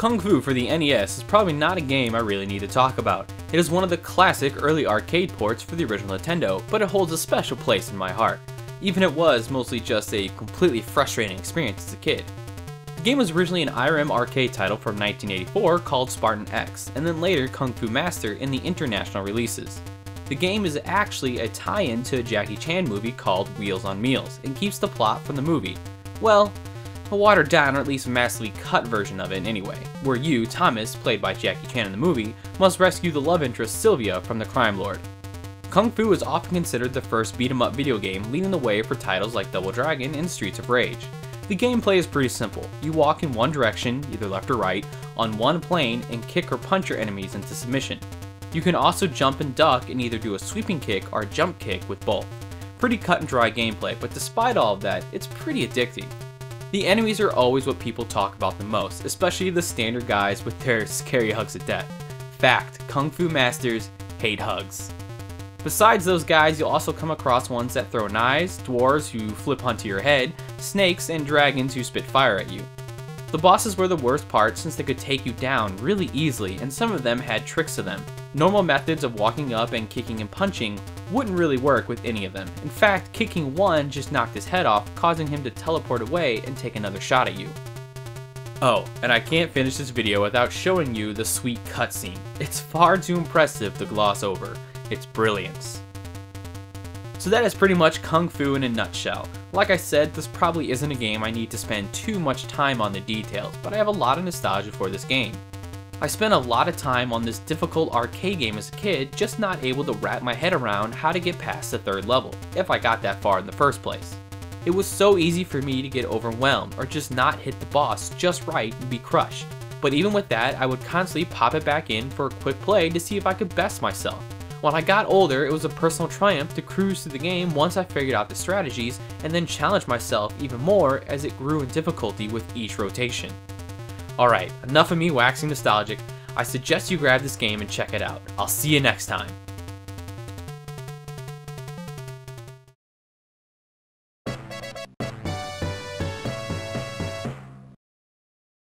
Kung Fu for the NES is probably not a game I really need to talk about. It is one of the classic early arcade ports for the original Nintendo, but it holds a special place in my heart, even if it was mostly just a completely frustrating experience as a kid. The game was originally an IRM arcade title from 1984 called Spartan X, and then later Kung Fu Master in the international releases. The game is actually a tie-in to a Jackie Chan movie called Wheels on Meals, and keeps the plot from the movie. Well, a watered down or at least massively cut version of it anyway, where you, Thomas, played by Jackie Chan in the movie, must rescue the love interest Sylvia from the crime lord. Kung Fu is often considered the first beat-em-up video game, leading the way for titles like Double Dragon and Streets of Rage. The gameplay is pretty simple. You walk in one direction, either left or right, on one plane and kick or punch your enemies into submission. You can also jump and duck and either do a sweeping kick or a jump kick with both. Pretty cut and dry gameplay, but despite all of that, it's pretty addicting. The enemies are always what people talk about the most, especially the standard guys with their scary hugs of death. Fact, Kung Fu masters hate hugs. Besides those guys, you'll also come across ones that throw knives, dwarves who flip onto your head, snakes, and dragons who spit fire at you. The bosses were the worst part since they could take you down really easily, and some of them had tricks to them. Normal methods of walking up and kicking and punching wouldn't really work with any of them. In fact, kicking one just knocked his head off, causing him to teleport away and take another shot at you. Oh, and I can't finish this video without showing you the sweet cutscene. It's far too impressive to gloss over. Its brilliance. So that is pretty much Kung Fu in a nutshell. Like I said, this probably isn't a game I need to spend too much time on the details, but I have a lot of nostalgia for this game. I spent a lot of time on this difficult arcade game as a kid, just not able to wrap my head around how to get past the third level, if I got that far in the first place. It was so easy for me to get overwhelmed, or just not hit the boss just right and be crushed. But even with that, I would constantly pop it back in for a quick play to see if I could best myself. When I got older, it was a personal triumph to cruise through the game once I figured out the strategies, and then challenge myself even more as it grew in difficulty with each rotation. Alright, enough of me waxing nostalgic. I suggest you grab this game and check it out. I'll see you next time.